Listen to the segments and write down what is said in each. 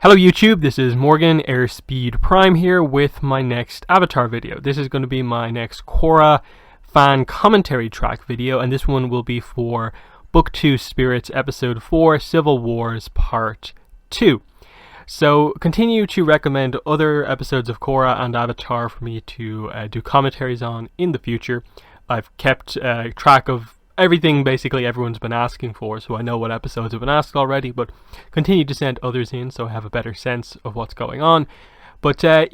Hello YouTube, this is Morgan Airspeed Prime here with my next Avatar video. This is going to be my next Korra fan commentary track video, and this one will be for Book 2 Spirits Episode 4 Civil Wars Part 2. So continue to recommend other episodes of Korra and Avatar for me to do commentaries on in the future. I've kept track of everything basically everyone's been asking for, so I know what episodes have been asked already, but continue to send others in so I have a better sense of what's going on. But how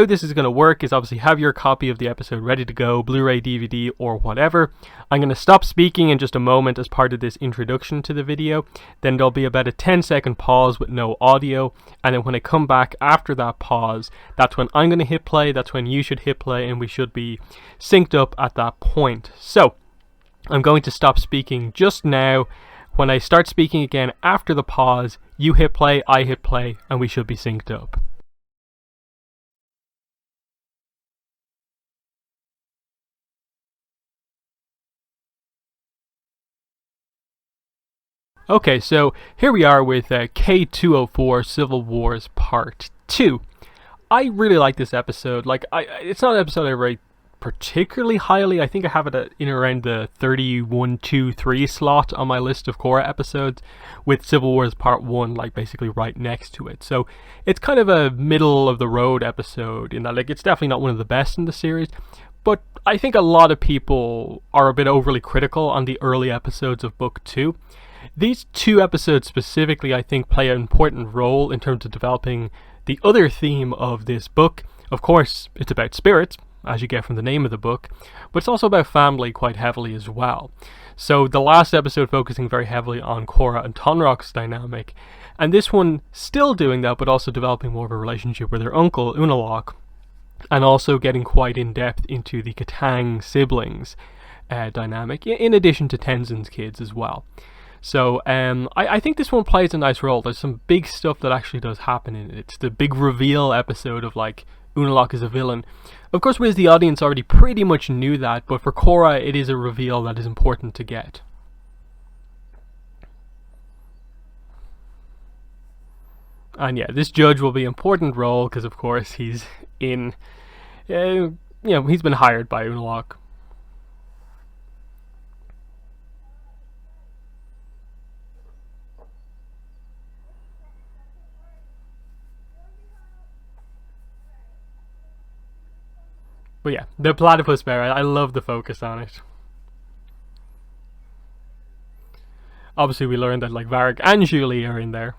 this is going to work is obviously have your copy of the episode ready to go, Blu-ray, DVD, or whatever. I'm going to stop speaking in just a moment as part of this introduction to the video. Then there'll be about a 10-second pause with no audio, and then when I come back after that pause, that's when I'm going to hit play, that's when you should hit play, and we should be synced up at that point. So I'm going to stop speaking just now. When I start speaking again after the pause, you hit play, I hit play, and we should be synced up. Okay, so here we are with K204 Civil Wars Part 2. I really like this episode. It's not an episode I rate particularly highly. I think I have it in around the 31, 2, 3 slot on my list of Korra episodes, with Civil Wars Part 1 basically right next to it. So it's kind of a middle of the road episode in that it's definitely not one of the best in the series, but I think a lot of people are a bit overly critical on the early episodes of Book 2. These two episodes specifically, I think, play an important role in terms of developing the other theme of this book. Of course, it's about spirits, as you get from the name of the book, but it's also about family quite heavily as well. So the last episode focusing very heavily on Korra and Tonraq's dynamic, and this one still doing that, but also developing more of a relationship with her uncle, Unalaq, and also getting quite in depth into the Katang siblings dynamic, in addition to Tenzin's kids as well. So I think this one plays a nice role. There's some big stuff that actually does happen in it. It's the big reveal episode of Unalaq is a villain. Of course, we as the audience already pretty much knew that, but for Korra it is a reveal that is important to get. And yeah, this judge will be an important role because of course he's in, he's been hired by Unalaq. But yeah, the platypus bear, I love the focus on it. Obviously we learned that Varric and Julie are in there.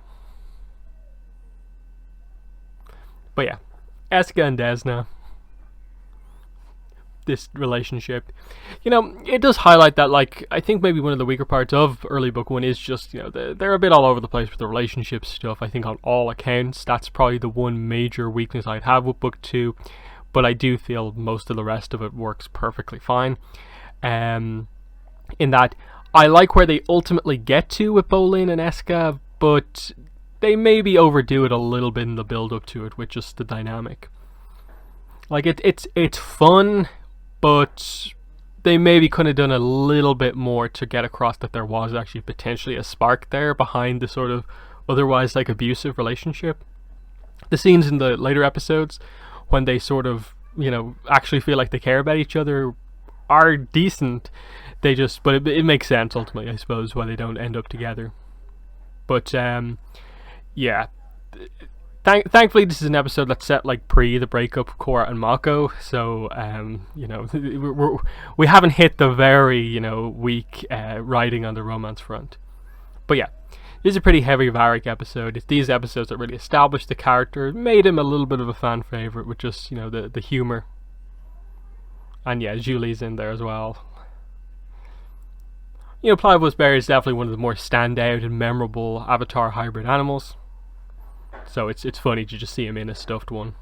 But yeah, Eska and Desna, this relationship, it does highlight that, I think maybe one of the weaker parts of early book 1 is just, they're a bit all over the place with the relationship stuff. I think on all accounts, that's probably the one major weakness I'd have with book 2. But I do feel most of the rest of it works perfectly fine. In that, I like where they ultimately get to with Bolin and Eska, but they maybe overdo it a little bit in the build-up to it with just the dynamic. It's fun, but they maybe could have done a little bit more to get across that there was actually potentially a spark there behind the sort of otherwise abusive relationship. The scenes in the later episodes, when they sort of, actually feel like they care about each other, are decent. But it makes sense ultimately, I suppose, why they don't end up together. But yeah, thankfully this is an episode that's set pre the breakup of Korra and Mako, so we haven't hit the very weak writing on the romance front. But yeah, this is a pretty heavy Varric episode. It's these episodes that really established the character, made him a little bit of a fan favourite with just, the humour. And yeah, Julie's in there as well. Platypus Bear is definitely one of the more standout and memorable Avatar hybrid animals. So it's funny to just see him in a stuffed one.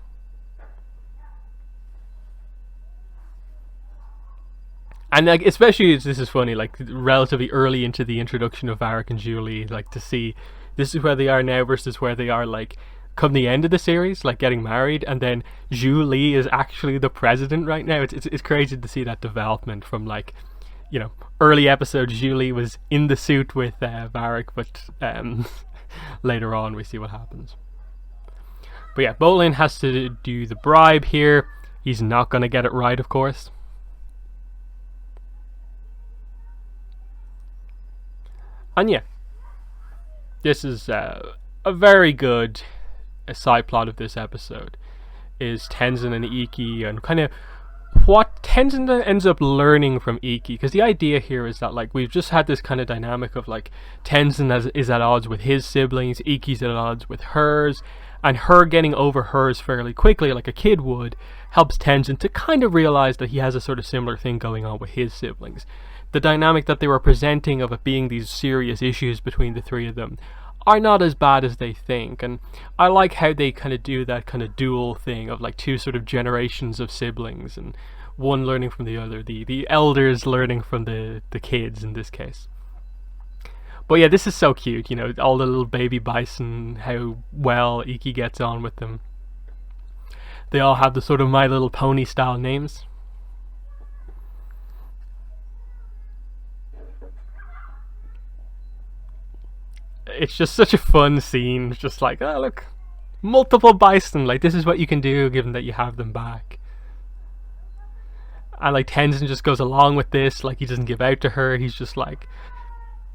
And especially this is funny, relatively early into the introduction of Varric and Julie, to see this is where they are now versus where they are come the end of the series, getting married, and then Julie is actually the president right now. It's crazy to see that development from early episodes. Julie was in the suit with Varric, but later on we see what happens. But yeah, Bolin has to do the bribe here. He's not going to get it right, of course. And yeah, this is a very good side plot of this episode, is Tenzin and Ikki, and kind of what Tenzin ends up learning from Ikki. Because the idea here is that, like, we've just had this kind of dynamic of, like, Tenzin is at odds with his siblings, Ikki's at odds with hers, and her getting over hers fairly quickly, like a kid would, helps Tenzin to kind of realize that he has a sort of similar thing going on with his siblings. The dynamic that they were presenting of it being these serious issues between the three of them are not as bad as they think, and I like how they kind of do that kind of dual thing of, like, two sort of generations of siblings, and one learning from the other, the elders learning from the kids in this case. But yeah, this is so cute, you know, all the little baby bison, how well Ikki gets on with them. They all have the sort of My Little Pony style names. It's just such a fun scene. It's just like, oh look, multiple bison, like this is what you can do given that you have them back. And like Tenzin just goes along with this, like he doesn't give out to her. He's just like,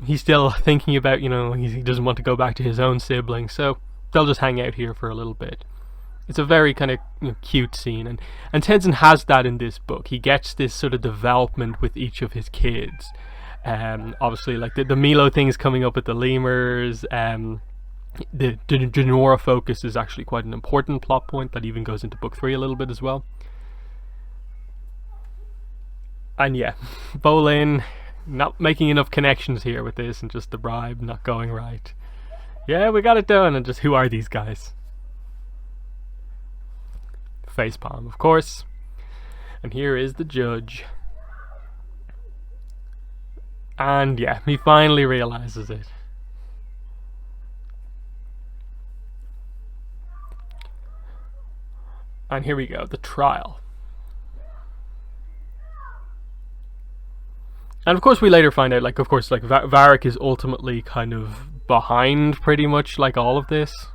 he's still thinking about, you know, he doesn't want to go back to his own siblings, so they'll just hang out here for a little bit. It's a very kind of, you know, cute scene, and Tenzin has that in this book. He gets this sort of development with each of his kids. Obviously, like the Milo things coming up with the lemurs. The Jinora focus is actually quite an important plot point that even goes into book 3 a little bit as well. And yeah, Bolin not making enough connections here with this, and just the bribe not going right. Yeah, we got it done, and just who are these guys? Facepalm, of course. And here is the judge. And yeah, he finally realizes it. And here we go, the trial. And of course we later find out, like, of course, like, Varric is ultimately kind of behind pretty much, like, all of this.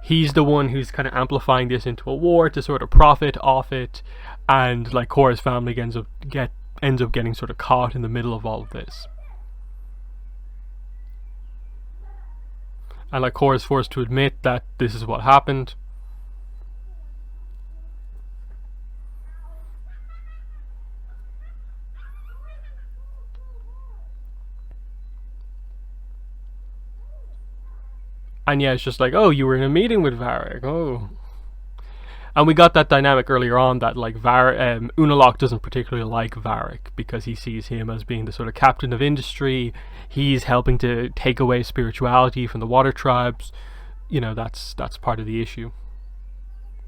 He's the one who's kind of amplifying this into a war to sort of profit off it, and like Korra's family ends up getting sort of caught in the middle of all of this. And like Korra's forced to admit that this is what happened. And yeah, it's just like, oh, you were in a meeting with Varric, oh. And we got that dynamic earlier on that, like, Unalaq doesn't particularly like Varric because he sees him as being the sort of captain of industry. He's helping to take away spirituality from the water tribes. You know, that's part of the issue.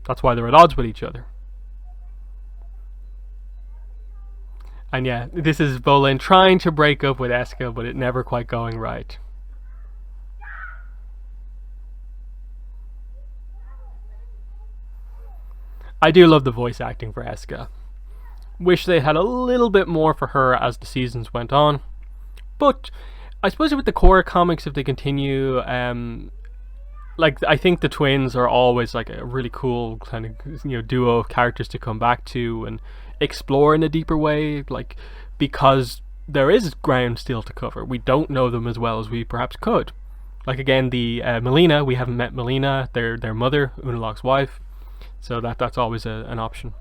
That's why they're at odds with each other. And yeah, this is Bolin trying to break up with Eska, but it never quite going right. I do love the voice acting for Eska. Wish they had a little bit more for her as the seasons went on. But I suppose with the Korra comics, if they continue, like, I think the twins are always like a really cool kind of, you know, duo of characters to come back to and explore in a deeper way, like, because there is ground still to cover. We don't know them as well as we perhaps could. Like, again, the Melina, we haven't met Melina, their mother, Unalaq's wife. So that's always an option.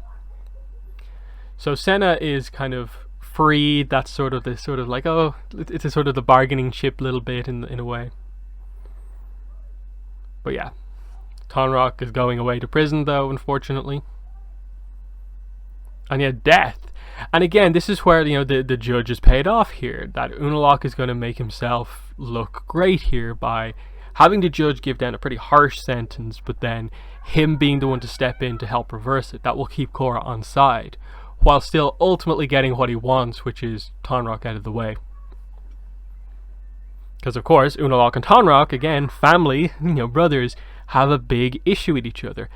So Senna is kind of freed. That's sort of like, oh, it's a sort of the bargaining chip little bit in a way. But yeah, Tonraq is going away to prison though, unfortunately. And yeah, death. And again, this is where, you know, the judge is paid off here. That Unalaq is going to make himself look great here by having the judge give down a pretty harsh sentence, but then him being the one to step in to help reverse it. That will keep Korra on side, while still ultimately getting what he wants, which is Tonraq out of the way. Because of course, Unalaq and Tonraq, again, family, you know, brothers, have a big issue with each other.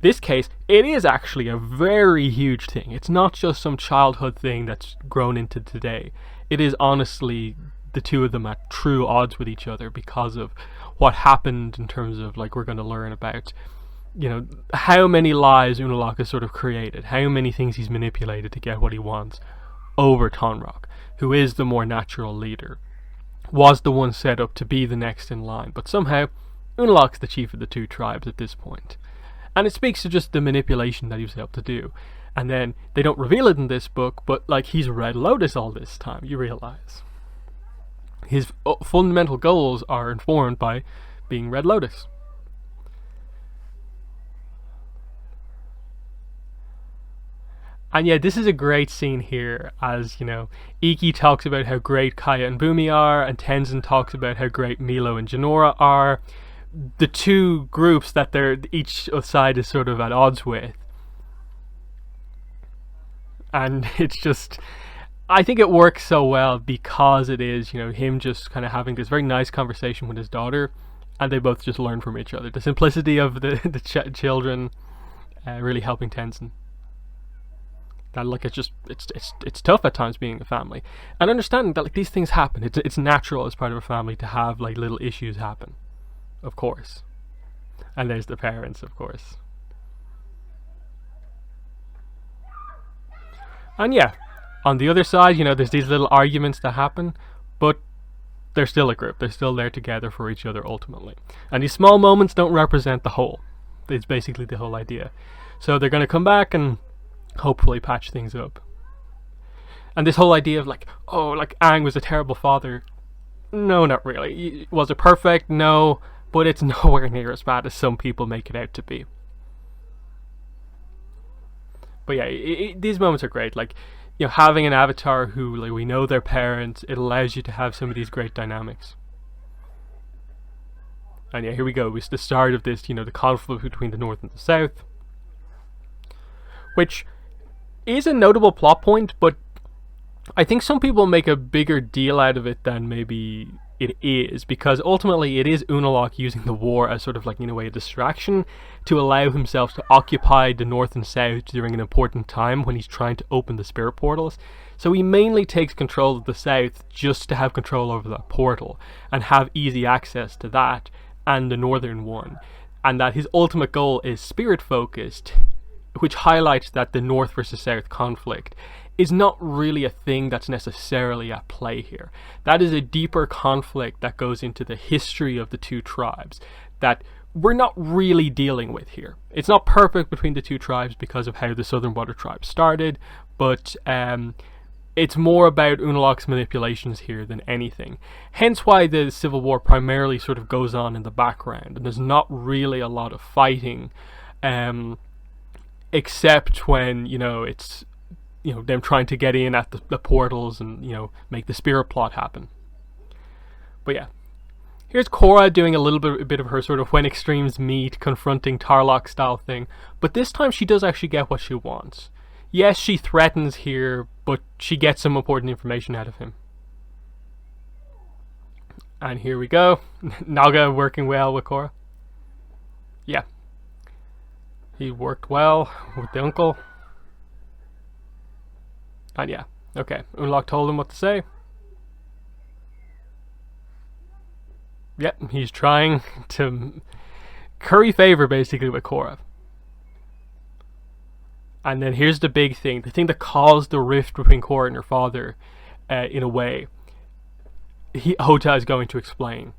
this case, it is actually a very huge thing. It's not just some childhood thing that's grown into today. It is honestly the two of them at true odds with each other because of what happened in terms of, like, we're going to learn about, how many lies Unalaq has sort of created, how many things he's manipulated to get what he wants over Tonraq, who is the more natural leader, was the one set up to be the next in line. But somehow, Unalaq's the chief of the two tribes at this point. And it speaks to just the manipulation that he was able to do. And then, they don't reveal it in this book, but, like, he's Red Lotus all this time, you realise. His fundamental goals are informed by being Red Lotus. And yeah, this is a great scene here, as, Iki talks about how great Kaya and Bumi are, and Tenzin talks about how great Milo and Janora are. The two groups that each side is sort of at odds with. And it's just, I think it works so well because it is, him just kind of having this very nice conversation with his daughter, and they both just learn from each other. The simplicity of the children really helping Tenzin. That, like, it's tough at times being a family, and understanding that, like, these things happen. It's natural as part of a family to have, like, little issues happen, of course. And there's the parents, of course. And yeah, on the other side, there's these little arguments that happen, but they're still a group. They're still there together for each other ultimately. And these small moments don't represent the whole. It's basically the whole idea. So they're going to come back and hopefully patch things up. And this whole idea of, like, oh, like, Aang was a terrible father. No, not really. Was it perfect? No. But it's nowhere near as bad as some people make it out to be. But yeah, these moments are great. Like, having an avatar who, like, we know their parents, it allows you to have some of these great dynamics. And yeah, here we go. It's the start of this, the conflict between the North and the South. Which is a notable plot point, but I think some people make a bigger deal out of it than maybe it is, because ultimately it is Unalaq using the war as sort of, like, in a way, a distraction to allow himself to occupy the North and South during an important time when he's trying to open the spirit portals. So he mainly takes control of the South just to have control over that portal and have easy access to that and the northern one, and that his ultimate goal is spirit focused, which highlights that the North versus South conflict is not really a thing that's necessarily at play here. That is a deeper conflict that goes into the history of the two tribes that we're not really dealing with here. It's not perfect between the two tribes because of how the Southern Water Tribe started, but it's more about Unalaq's manipulations here than anything. Hence why the Civil War primarily sort of goes on in the background, and there's not really a lot of fighting, except when, it's, them trying to get in at the portals and, make the spirit plot happen. But yeah, here's Korra doing a bit of her sort of when extremes meet, confronting Tarlok style thing, but this time she does actually get what she wants. Yes, she threatens here, but she gets some important information out of him. And here we go. Naga working well with Korra. Yeah. He worked well with the uncle. And yeah, okay. Unalaq told him what to say. Yep, he's trying to curry favor basically with Korra. And then here's the big thing, the thing that caused the rift between Korra and her father, in a way. Hota is going to explain.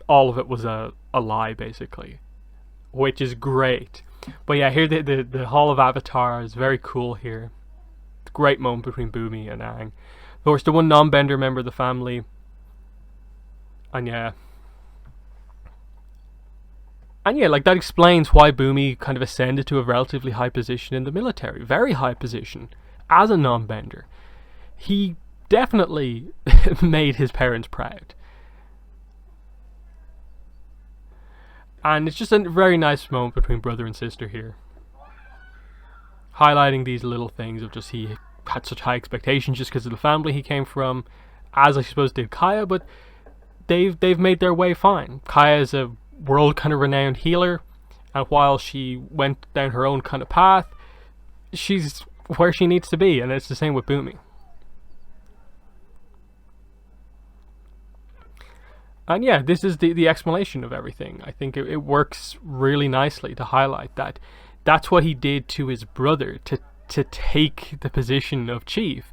All of it was a lie, basically. Which is great. But yeah, here the Hall of Avatar is very cool here. It's a great moment between Bumi and Aang. Of course, the one non-bender member of the family. And yeah, like, that explains why Bumi kind of ascended to a relatively high position in the military. Very high position. As a non-bender. He definitely made his parents proud. And it's just a very nice moment between brother and sister here. Highlighting these little things of just he had such high expectations just because of the family he came from, as I suppose did Kaya, but they've made their way fine. Kaya is a world kind of renowned healer, And while she went down her own kind of path, she's where she needs to be, and it's the same with Boomy. And yeah, this is the explanation of everything. I think it works really nicely to highlight that that's what he did to his brother to take the position of chief,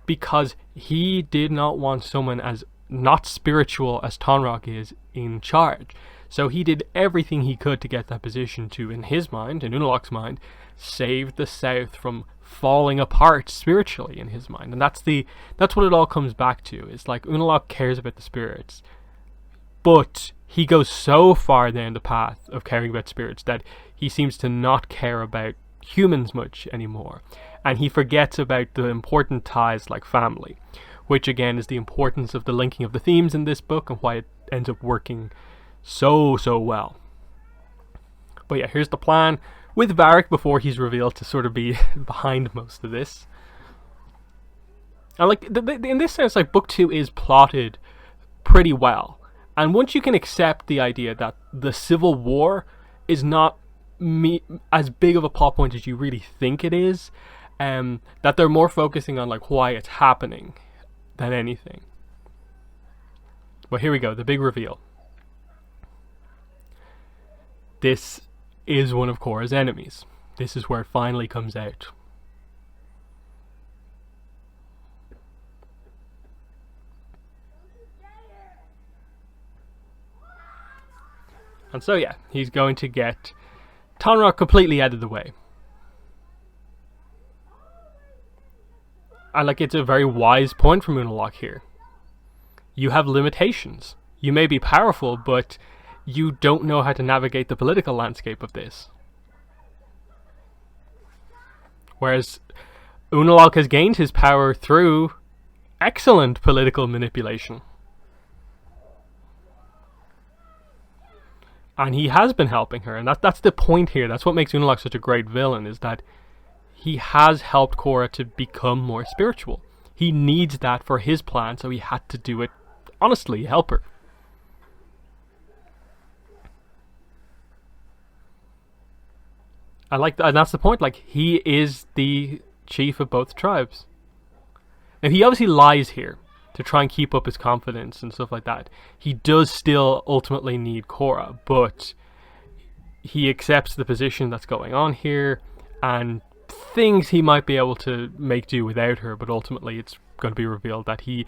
because he did not want someone as not spiritual as Tonraq is in charge. So he did everything he could to get that position to, in his mind, in Unalaq's mind, save the South from falling apart spiritually in his mind. And that's what it all comes back to. It's like Unalaq cares about the spirits, but he goes so far down the path of caring about spirits that he seems to not care about humans much anymore. And he forgets about the important ties like family, which again is the importance of the linking of the themes in this book and why it ends up working so well. But yeah, here's the plan with Varric before he's revealed to sort of be behind most of this. And like in this sense, like book 2 is plotted pretty well. And once you can accept the idea that the Civil War is not as big of a plot point as you really think it is, that they're more focusing on like why it's happening than anything. But here we go, the big reveal. This is one of Korra's enemies. This is where it finally comes out. And so yeah, he's going to get Tonraq completely out of the way. And like, it's a very wise point from Unalaq here. You have limitations. You may be powerful, but you don't know how to navigate the political landscape of this. Whereas Unalaq has gained his power through excellent political manipulation. And he has been helping her, and that's the point here. That's what makes Unalaq such a great villain, is that he has helped Korra to become more spiritual. He needs that for his plan, so he had to do it honestly, help her. And that's the point. Like, he is the chief of both tribes. Now, he obviously lies here to try and keep up his confidence and stuff like that. He does still ultimately need Korra, but he accepts the position that's going on here and thinks he might be able to make do without her, but ultimately it's going to be revealed that he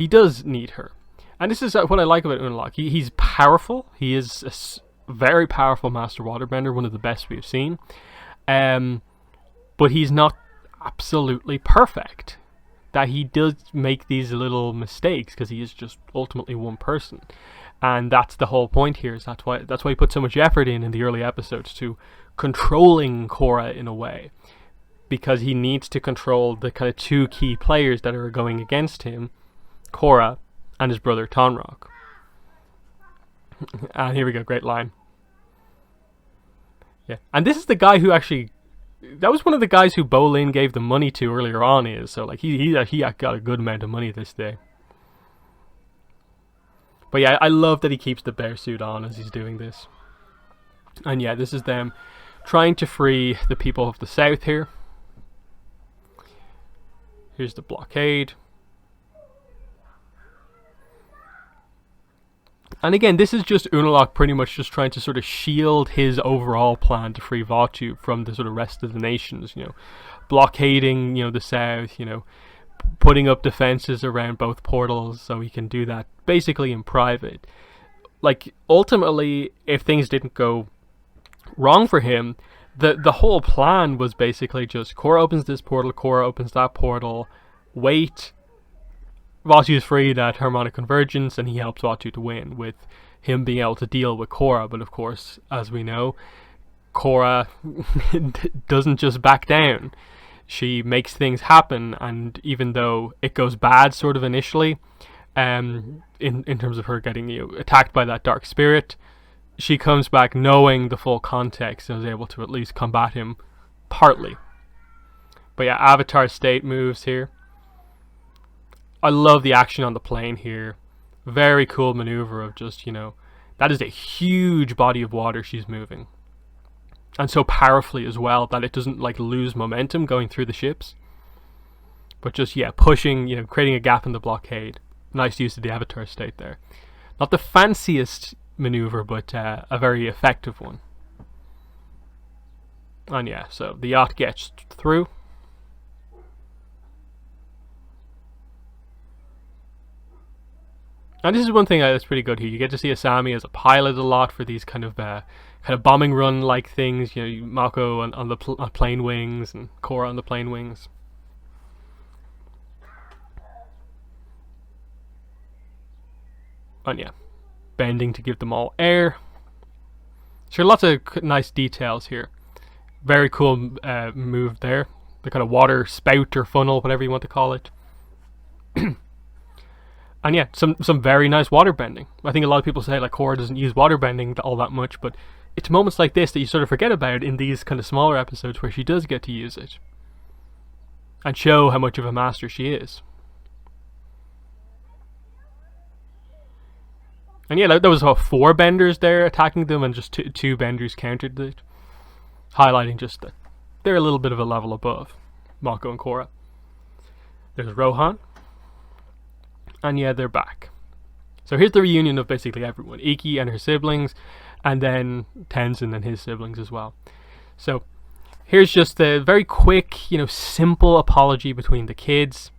does need her. And this is what I like about Unalaq. He's powerful. He is a very powerful Master Waterbender, one of the best we've seen. But he's not absolutely perfect. That he does make these little mistakes because he is just ultimately one person, and that's the whole point here. Is that's why he put so much effort in the early episodes to controlling Korra in a way, because he needs to control the kind of two key players that are going against him, Korra and his brother Tonraq. And here we go, great line. Yeah, and this is the guy who actually. That was one of the guys who Bolin gave the money to earlier on. So like he got a good amount of money this day. But yeah, I love that he keeps the bear suit on as he's doing this. And yeah, this is them trying to free the people of the South here. Here's the blockade. And again, this is just Unalaq pretty much just trying to sort of shield his overall plan to free Vaatu from the sort of rest of the nations, blockading, the South, putting up defenses around both portals so he can do that basically in private. Like, ultimately, if things didn't go wrong for him, the whole plan was basically just Korra opens this portal, Korra opens that portal, wait, Vaatu is freed at harmonic convergence, and he helps Vaatu to win, with him being able to deal with Korra. But of course, as we know, Korra doesn't just back down. She makes things happen, and even though it goes bad sort of initially, in terms of her getting attacked by that dark spirit, she comes back knowing the full context and is able to at least combat him partly. But yeah, Avatar State moves here. I love the action on the plane here. Very cool maneuver of just, that is a huge body of water she's moving. and so powerfully as well that it doesn't like lose momentum going through the ships, but just pushing, creating a gap in the blockade. Nice use of the Avatar state there. Not the fanciest maneuver, but a very effective one. And so the yacht gets through. And this is one thing that's pretty good here. You get to see Asami as a pilot a lot for these kind of bombing run like things. Mako on the plane wings and Korra on the plane wings. And bending to give them all air. Sure, lots of nice details here. Very cool move there. The kind of water spout or funnel, whatever you want to call it. And some very nice water bending. I think a lot of people say like Korra doesn't use water bending all that much, but it's moments like this that you sort of forget about in these kind of smaller episodes where she does get to use it and show how much of a master she is. And there was about 4 benders there attacking them, and just two benders countered it, highlighting just that they're a little bit of a level above Mako and Korra. There's Rohan. And they're back. So here's the reunion of basically everyone. Iki and her siblings, and then Tenzin and his siblings as well. So here's just the very quick, simple apology between the kids.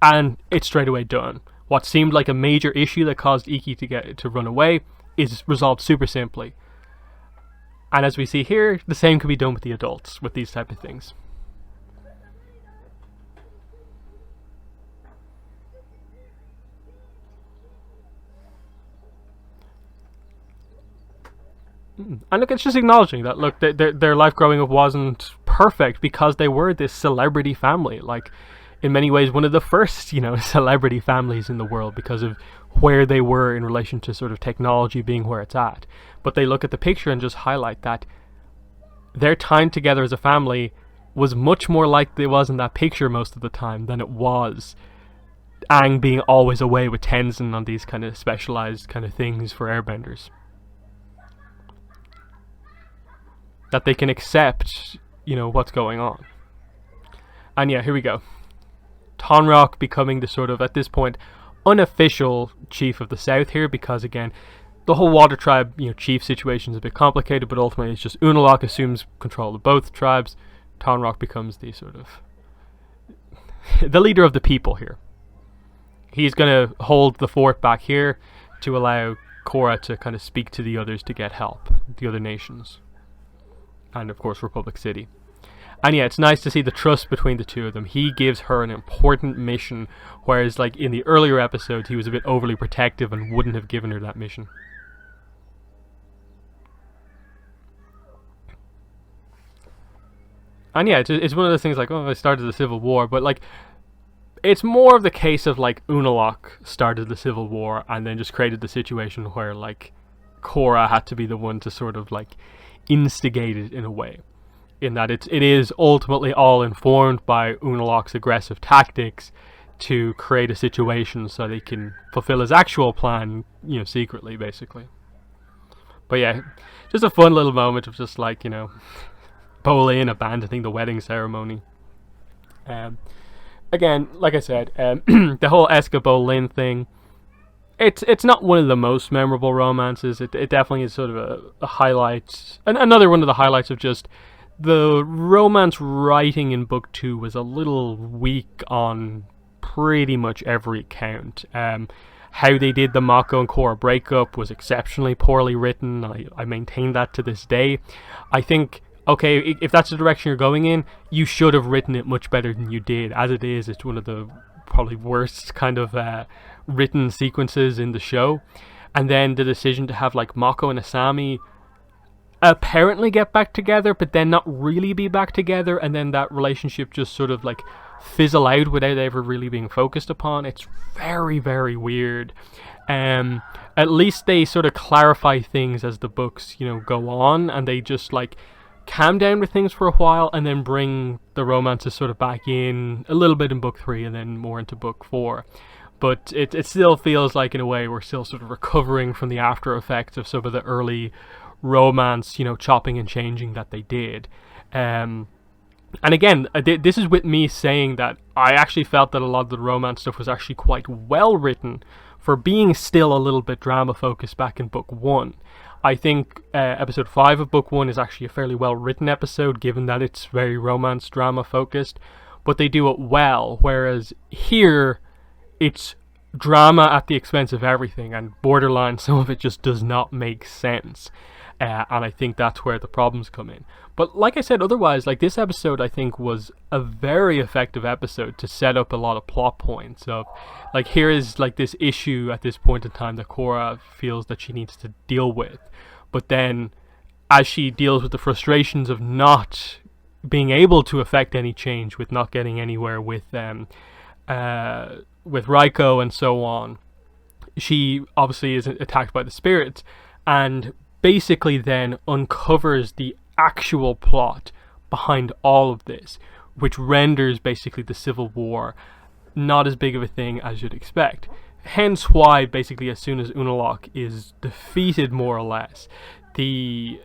And it's straight away done. What seemed like a major issue that caused Iki to run away is resolved super simply. And as we see here, the same can be done with the adults with these type of things. And look, it's just acknowledging that, look, their life growing up wasn't perfect because they were this celebrity family. Like, in many ways, one of the first, celebrity families in the world because of where they were in relation to sort of technology being where it's at. But they look at the picture and just highlight that their time together as a family was much more like it was in that picture most of the time than it was Aang being always away with Tenzin on these kind of specialized kind of things for airbenders. That they can accept, what's going on. And here we go. Tonraq becoming the sort of, at this point, unofficial chief of the South here, because again, the whole Water Tribe, chief situation is a bit complicated, but ultimately it's just Unalaq assumes control of both tribes. Tonraq becomes the sort of the leader of the people here. He's going to hold the fort back here to allow Korra to kind of speak to the others to get help, the other nations. And of course Republic City. And it's nice to see the trust between the two of them. He gives her an important mission, whereas like in the earlier episodes he was a bit overly protective and wouldn't have given her that mission. And it's one of those things like, I started the Civil War, but like it's more of the case of like Unalaq started the Civil War and then just created the situation where like Korra had to be the one to sort of like instigate it in a way, in that it is ultimately all informed by Unalaq's aggressive tactics to create a situation so they can fulfill his actual plan, secretly, basically. But just a fun little moment of just like, Bolin abandoning the wedding ceremony. Again, like I said, the whole Eska Bolin thing, It's not one of the most memorable romances. It definitely is sort of a highlight. Another one of the highlights of just the romance writing in book 2 was a little weak on pretty much every count. How they did the Mako and Korra breakup was exceptionally poorly written. I maintain that to this day. I think, okay, if that's the direction you're going in, you should have written it much better than you did. As it is, it's one of the probably worst kind of written sequences in the show. And then the decision to have like Mako and Asami apparently get back together, but then not really be back together, and then that relationship just sort of like fizzle out without ever really being focused upon. It's very, very weird. At least they sort of clarify things as the books, go on, and they just like calm down with things for a while and then bring the romances sort of back in a little bit in book 3 and then more into book 4. But it still feels like, in a way, we're still sort of recovering from the after effects of some of the early romance, chopping and changing that they did. And again, this is with me saying that I actually felt that a lot of the romance stuff was actually quite well written for being still a little bit drama focused back in book 1. I think episode 5 of book 1 is actually a fairly well written episode, given that it's very romance drama focused, but they do it well, whereas here it's drama at the expense of everything, and borderline some of it just does not make sense. And I think that's where the problems come in. But like I said, otherwise, like, this episode I think was a very effective episode to set up a lot of plot points of, like, here is like this issue at this point in time that Korra feels that she needs to deal with. But then as she deals with the frustrations of not being able to affect any change, with not getting anywhere with Raiko and so on, she obviously is attacked by the spirits, and basically then uncovers the actual plot behind all of this, which renders basically the Civil War not as big of a thing as you'd expect. Hence why basically as soon as Unalaq is defeated, more or less, the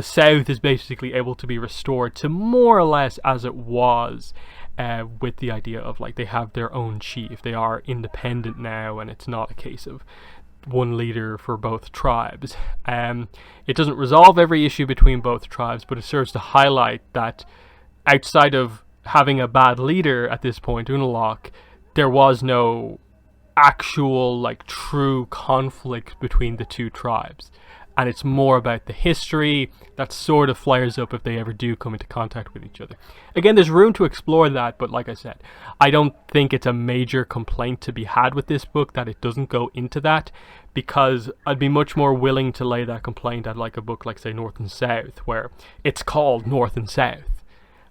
South is basically able to be restored to more or less as it was, with the idea of, like, they have their own chief, they are independent now, and it's not a case of one leader for both tribes. It doesn't resolve every issue between both tribes, but it serves to highlight that outside of having a bad leader at this point, Unalaq, there was no actual, like, true conflict between the two tribes. And it's more about the history that sort of flares up if they ever do come into contact with each other. Again, there's room to explore that, but like I said, I don't think it's a major complaint to be had with this book that it doesn't go into that, because I'd be much more willing to lay that complaint at, like, a book like, say, North and South, where it's called North and South,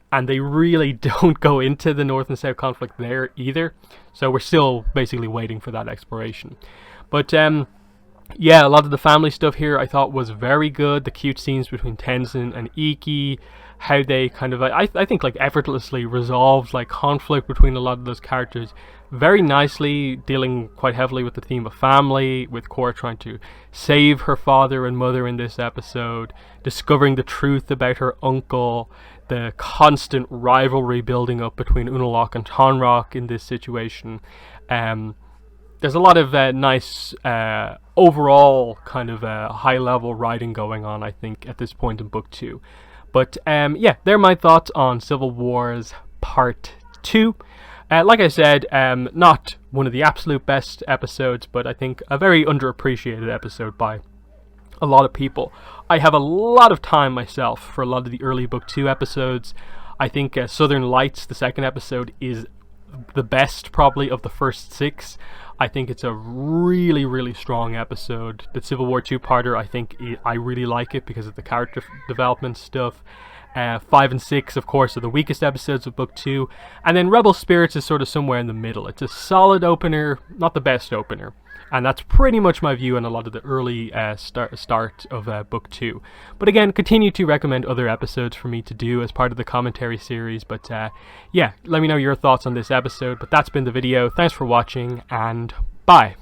and they really don't go into the North and South conflict there either, so we're still basically waiting for that exploration. But yeah, a lot of the family stuff here I thought was very good. The cute scenes between Tenzin and Iki, how they kind of, I think, like, effortlessly resolved, like, conflict between a lot of those characters very nicely, dealing quite heavily with the theme of family, with Korra trying to save her father and mother in this episode, discovering the truth about her uncle, the constant rivalry building up between Unalaq and Tonraq in this situation. There's a lot of nice overall kind of high-level writing going on, I think, at this point in Book 2. But yeah, they're my thoughts on Civil Wars Part 2. Like I said, not one of the absolute best episodes, but I think a very underappreciated episode by a lot of people. I have a lot of time myself for a lot of the early Book 2 episodes. I think Southern Lights, the second episode, is the best probably of the first 6. I think it's a really, really strong episode. The Civil War 2-parter, I think I really like it because of the character development stuff. 5 and 6, of course, are the weakest episodes of Book 2. And then Rebel Spirits is sort of somewhere in the middle. It's a solid opener, not the best opener. And that's pretty much my view on a lot of the early start of Book 2. But again, continue to recommend other episodes for me to do as part of the commentary series. But yeah, let me know your thoughts on this episode. But that's been the video. Thanks for watching, and bye.